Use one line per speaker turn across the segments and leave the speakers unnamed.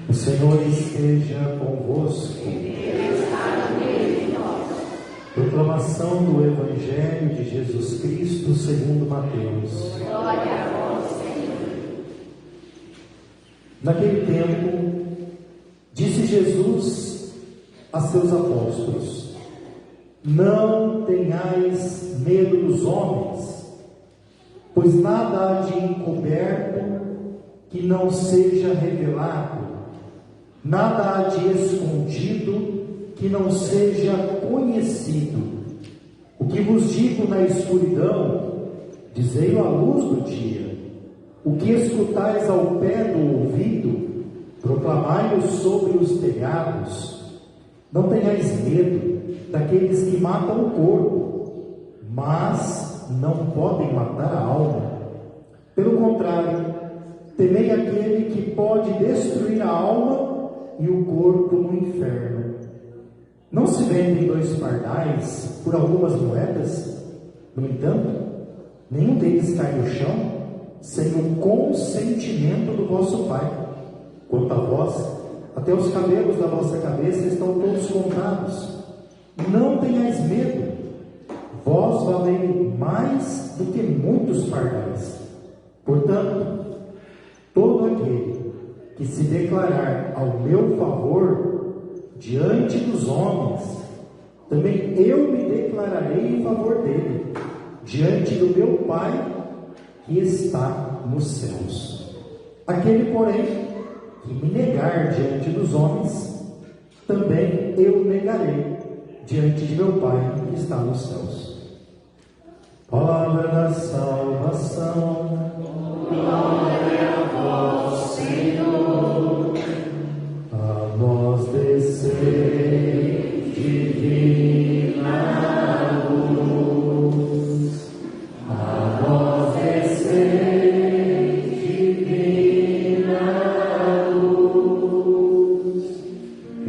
O Senhor esteja convosco. Proclamação do Evangelho de Jesus Cristo segundo Mateus.
Glória a vós, Senhor.
Naquele tempo, disse Jesus a seus apóstolos: não tenhais medo dos homens, pois nada há de encoberto que não seja revelado, nada há de escondido que não seja conhecido. O que vos digo na escuridão, dizei-o à luz do dia. O que escutais ao pé do ouvido, proclamai-o sobre os telhados. Não tenhais medo daqueles que matam o corpo, mas não podem matar a alma. Pelo contrário, temei aquele que pode destruir a alma e o corpo no inferno. Não se vendem 2 pardais por algumas moedas? No entanto, nenhum deles cai no chão sem o consentimento do vosso Pai. Quanto a vós, até os cabelos da vossa cabeça estão todos contados. Não tenhais medo, vós valeis mais do que muitos pardais. Portanto, todo aquele que se declarar ao meu favor diante dos homens, também eu me declararei em favor dele, diante do meu Pai que está nos céus. Aquele, porém, que me negar diante dos homens, também eu negarei diante de meu Pai que está nos céus. Palavra da salvação.
Glória a vós, Senhor.
A nós descei divina luz, a nós descei divina luz,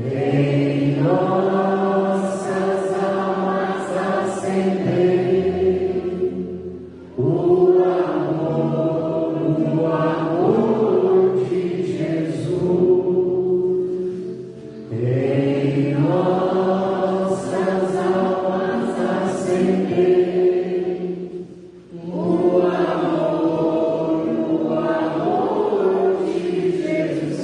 em nossas almas acendei o amor de Jesus. Em nossas almas acendei o amor de Jesus.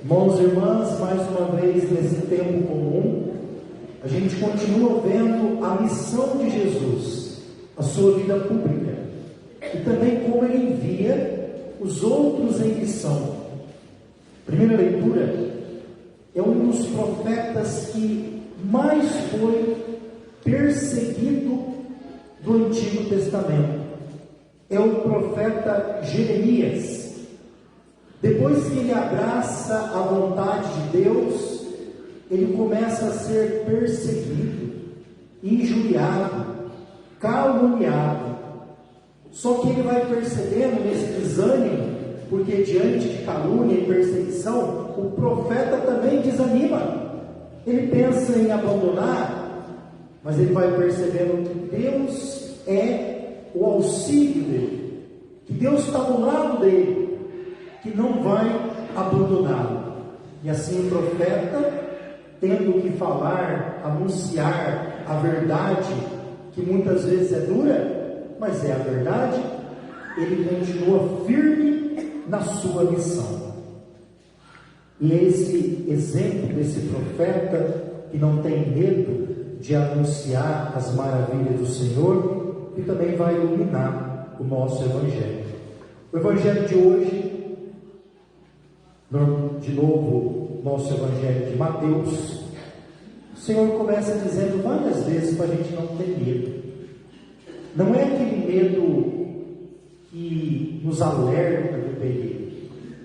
Irmãos e irmãs, mais uma vez nesse tempo comum, a gente continua vendo a missão de Jesus, a sua vida pública, e também como ele envia os outros em missão. Primeira leitura é um dos profetas que mais foi perseguido do Antigo Testamento. É o profeta Jeremias. Depois que ele abraça a vontade de Deus, ele começa a ser perseguido, injuriado, caluniado. Só que ele vai percebendo nesse desânimo, porque diante de calúnia e perseguição, o profeta também desanima. Ele pensa em abandonar, mas ele vai percebendo que Deus é o auxílio dele, que Deus está do lado dele, que não vai abandoná-lo. E assim o profeta, tendo que falar, anunciar a verdade, que muitas vezes é dura, mas é a verdade, ele continua firme na sua missão. E esse exemplo desse profeta que não tem medo de anunciar as maravilhas do Senhor, que também vai iluminar o nosso Evangelho. O Evangelho de hoje, de novo, nosso Evangelho de Mateus, o Senhor começa dizendo várias vezes para a gente não ter medo. Não é aquele medo que nos alerta do perigo,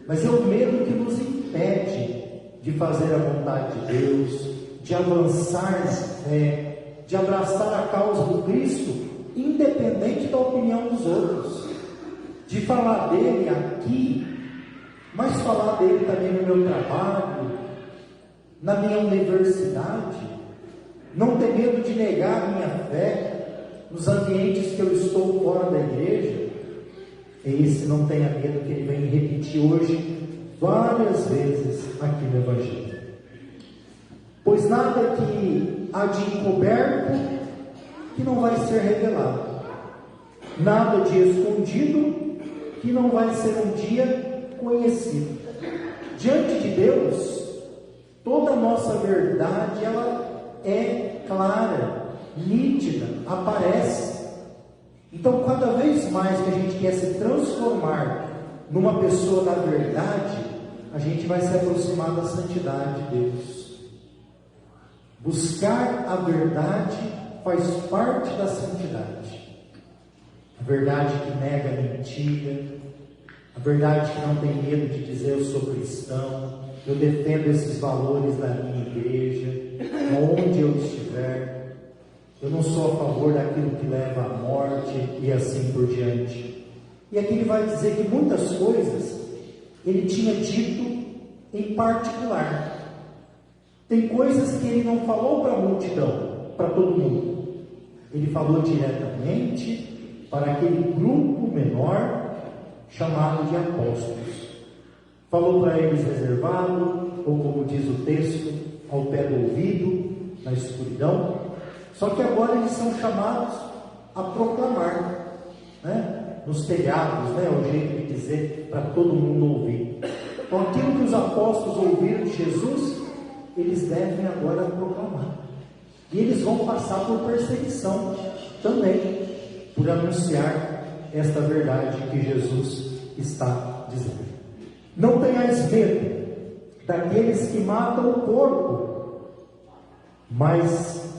mas é o medo que nos impede de fazer a vontade de Deus, de avançar na fé, de abraçar a causa do Cristo, independente da opinião dos outros, de falar dele aqui, mas falar dele também no meu trabalho, na minha universidade, não ter medo de negar a minha fé nos ambientes que eu estou fora da igreja. Esse não tenha medo, que ele vem repetir hoje várias vezes aqui no Evangelho. Pois nada que há de encoberto que não vai ser revelado, nada de escondido que não vai ser um dia conhecido. Diante de Deus, toda a nossa verdade, ela é clara, nítida, aparece. Então, cada vez mais que a gente quer se transformar numa pessoa da verdade, a gente vai se aproximar da santidade de Deus. Buscar a verdade faz parte da santidade. A verdade que nega a mentira, a verdade que não tem medo de dizer eu sou cristão, eu defendo esses valores na minha igreja, onde eu estiver, eu não sou a favor daquilo que leva à morte e assim por diante. E aqui ele vai dizer que muitas coisas ele tinha dito em particular. Tem coisas que ele não falou para a multidão, para todo mundo. Ele falou diretamente para aquele grupo menor chamado de apóstolos. Falou para eles reservado, ou como diz o texto, ao pé do ouvido, na escuridão. Só que agora eles são chamados a proclamar, né? Nos telhados, né? É o jeito de dizer para todo mundo ouvir. Então aquilo que os apóstolos ouviram de Jesus, eles devem agora proclamar. E eles vão passar por perseguição também, por anunciar esta verdade que Jesus está dizendo. Não tenhais medo daqueles que matam o corpo, mas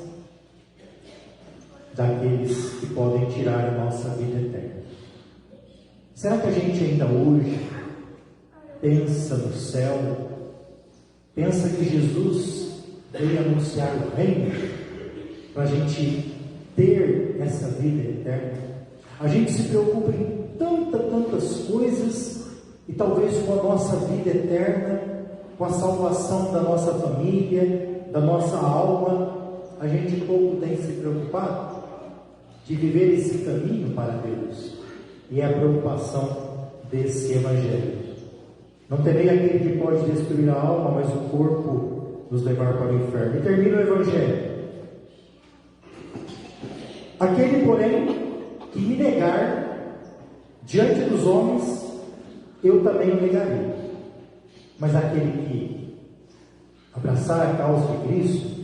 daqueles que podem tirar a nossa vida eterna. Será que a gente ainda hoje pensa no céu? Pensa que Jesus veio anunciar o reino para a gente ter essa vida eterna? A gente se preocupa em tantas coisas e talvez com a nossa vida eterna, com a salvação da nossa família, da nossa alma, a gente pouco tem se preocupado de viver esse caminho para Deus. E é a preocupação desse Evangelho. Não terei aquele que pode destruir a alma, mas o corpo nos levar para o inferno. E termina o Evangelho. Aquele, porém, que me negar diante dos homens, eu também o negarei. Mas aquele que abraçar a causa de Cristo,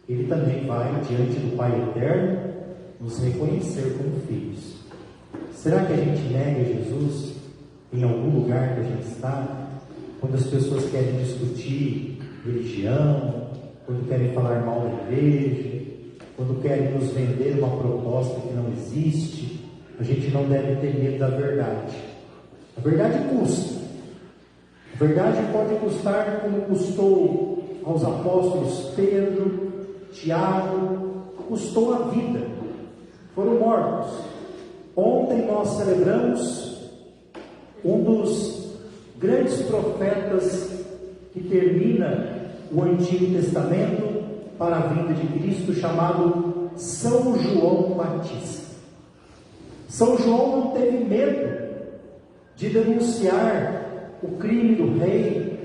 ele também vai diante do Pai Eterno nos reconhecer como filhos. Será que a gente nega Jesus em algum lugar que a gente está? Quando as pessoas querem discutir religião, quando querem falar mal da igreja, quando querem nos vender uma proposta que não existe, a gente não deve ter medo da verdade. A verdade custa. A verdade pode custar como custou aos apóstolos Pedro, Tiago, custou a vida. Foram mortos. Ontem nós celebramos um dos grandes profetas que termina o Antigo Testamento para a vinda de Cristo, chamado São João Batista. São João não teve medo de denunciar o crime do rei.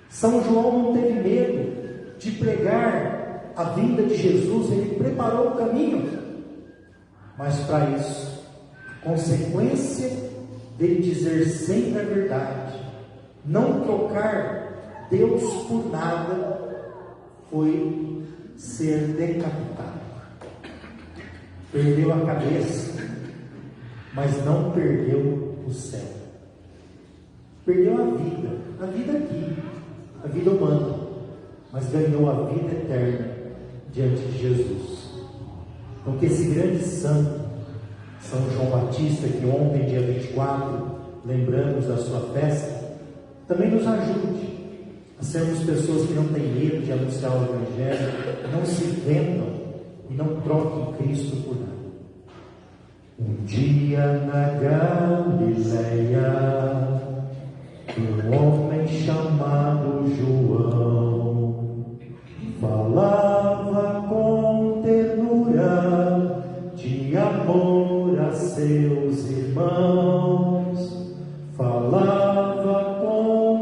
São João não teve medo de pregar a vinda de Jesus. Ele preparou o caminho. Mas para isso, a consequência dele dizer sempre a verdade, não trocar Deus por nada, foi ser decapitado. Perdeu a cabeça, mas não perdeu o céu. Perdeu a vida aqui, a vida humana, mas ganhou a vida eterna diante de Jesus. Então que esse grande santo, São João Batista, que ontem, dia 24, lembramos da sua festa, também nos ajude a sermos pessoas que não têm medo de anunciar o Evangelho, não se vendam e não troquem Cristo por nada. Um dia na Galileia, um homem chamado João falava com ternura de amor a seus irmãos, falava com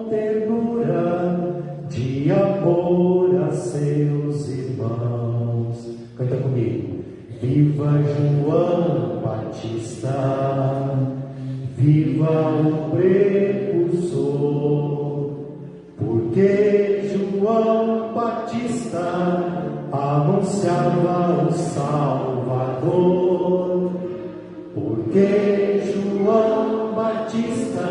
Batista anunciava o Salvador, porque João Batista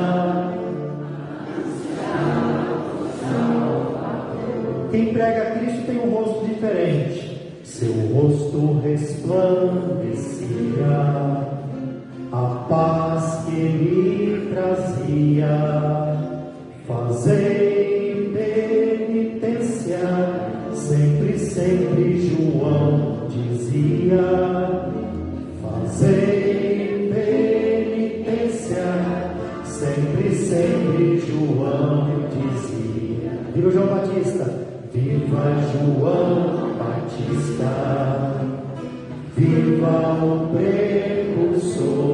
anunciava o Salvador. Quem prega Cristo tem um rosto diferente, seu rosto resplandecia, a paz que ele trazia. Fazei penitência, sempre, sempre João dizia. Fazei penitência, sempre, sempre João dizia. Viva João Batista! Viva João Batista! Viva o precursor!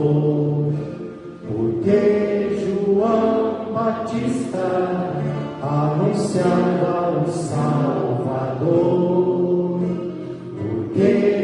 Porque João Batista anunciava o Salvador, porque